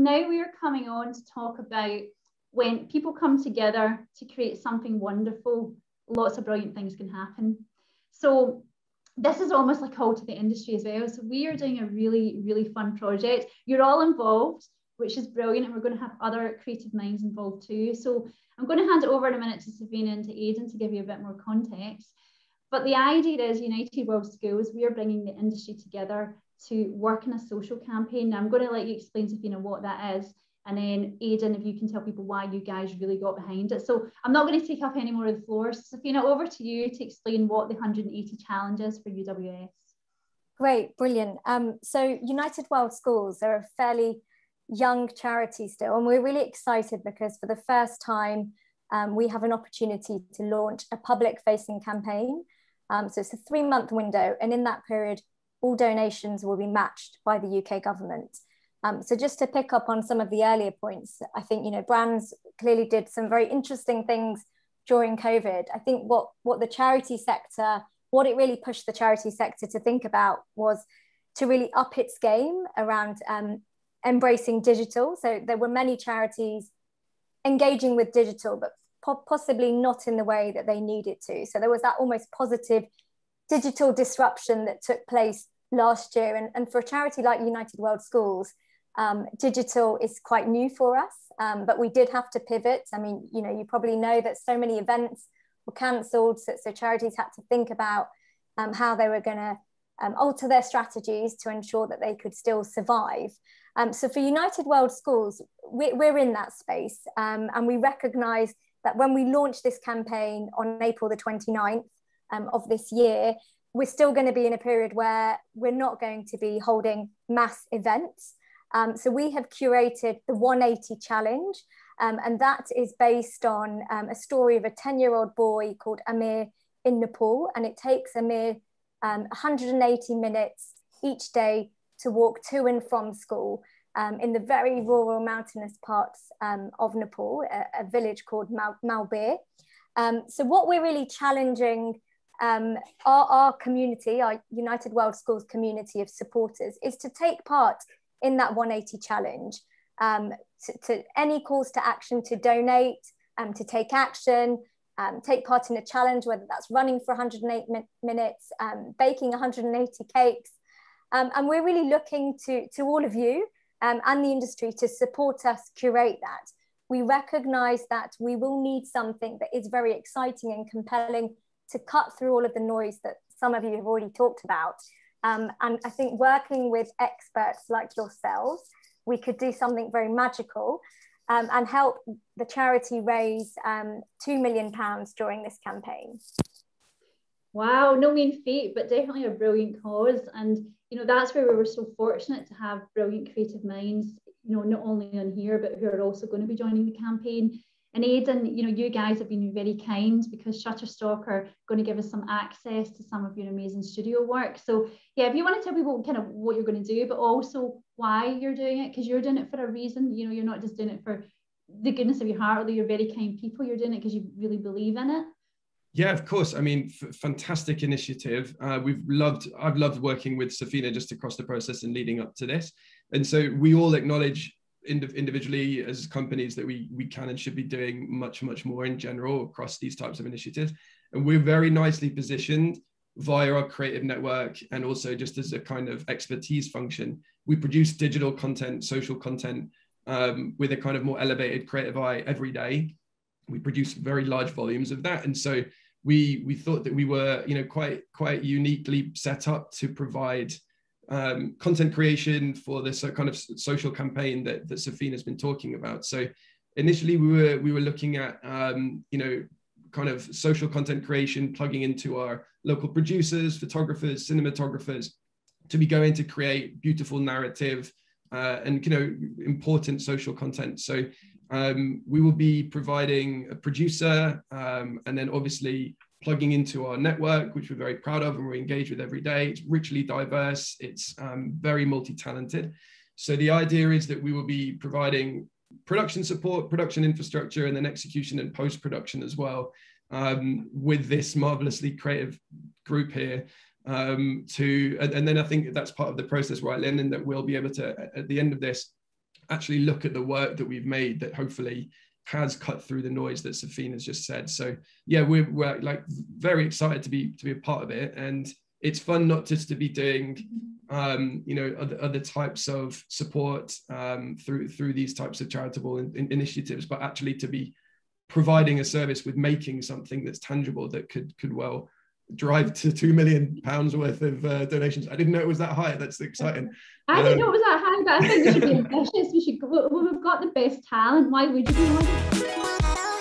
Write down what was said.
now we are coming on to talk about when people come together to create something wonderful, lots of brilliant things can happen. So this is almost like a call to the industry as well. So we are doing a really, really fun project. You're all involved, which is brilliant. And we're going to have other creative minds involved too. So I'm going to hand it over in a minute to Savina and to Aidan to give you a bit more context. But the idea is United World Schools, we are bringing the industry together to work in a social campaign. Now I'm going to let you explain, Savina, what that is. And then Aidan, if you can tell people why you guys really got behind it. So I'm not going to take up any more of the floor. So Savina, over to you to explain what the 180 challenge is for UWS. Great, brilliant. So United World Schools are a fairly young charity still, and we're really excited because for the first time, we have an opportunity to launch a public-facing campaign. So it's a 3-month window, and in that period, all donations will be matched by the UK government. So just to pick up on some of the earlier points, I think, you know, brands clearly did some very interesting things during COVID. I think what the charity sector, what it really pushed the charity sector to think about was to really up its game around embracing digital. So there were many charities engaging with digital, but possibly not in the way that they needed to. So there was that almost positive digital disruption that took place last year. And for a charity like United World Schools, digital is quite new for us, but we did have to pivot. I mean, you know, you probably know that so many events were cancelled, so charities had to think about how they were going to alter their strategies to ensure that they could still survive. So for United World Schools, we're in that space, and we recognise that when we launched this campaign on April the 29th of this year, we're still going to be in a period where we're not going to be holding mass events. So we have curated the 180 challenge, and that is based on a story of a 10-year-old boy called Amir in Nepal, and it takes Amir 180 minutes each day to walk to and from school in the very rural mountainous parts of Nepal, a village called Malbir. So what we're really challenging our community, our United World Schools community of supporters, is to take part in that 180 challenge, to any calls to action, to donate, to take action, take part in a challenge, whether that's running for 108 minutes, baking 180 cakes. And we're really looking to all of you and the industry to support us curate that. We recognise that we will need something that is very exciting and compelling to cut through all of the noise that some of you have already talked about. And I think working with experts like yourselves, we could do something very magical and help the charity raise £2 million during this campaign. Wow, no mean feat, but definitely a brilliant cause. And, you know, that's where we were so fortunate to have brilliant creative minds, you know, not only on here, but who are also going to be joining the campaign. And Aidan, you know, you guys have been very kind because Shutterstock are going to give us some access to some of your amazing studio work. So yeah, if you want to tell people kind of what you're going to do, but also why you're doing it, because you're doing it for a reason. You know, you're not just doing it for the goodness of your heart, although you're very kind people. You're doing it because you really believe in it. Yeah, of course. I mean, fantastic initiative. I've loved working with Safina just across the process and leading up to this. And so we all acknowledge individually as companies that we can and should be doing much more in general across these types of initiatives. And we're very nicely positioned via our creative network and also just as a kind of expertise function. We produce digital content, social content with a kind of more elevated creative eye every day. We produce very large volumes of that. And so we thought that we were, you know, quite uniquely set up to provide content creation for this kind of social campaign that Safina has been talking about. So initially we were looking at, you know, kind of social content creation, plugging into our local producers, photographers, cinematographers to be going to create beautiful narrative and, you know, important social content. So we will be providing a producer and then obviously plugging into our network, which we're very proud of and we're engaged with every day. It's richly diverse. It's very multi-talented. So the idea is that we will be providing production support, production infrastructure, and then execution and post-production as well with this marvelously creative group here. And then I think that's part of the process, right, Lynn, and that we'll be able to, at the end of this, actually look at the work that we've made that hopefully has cut through the noise that Safina's just said. So yeah, we're like very excited to be a part of it, and it's fun not just to be doing you know, other types of support through these types of charitable initiatives, but actually to be providing a service with making something that's tangible that could well drive to £2 million worth of donations. I didn't know it was that high. That's exciting. I didn't know it was that high, but I think we should be ambitious. We should go, we've got the best talent. Why would you be honest?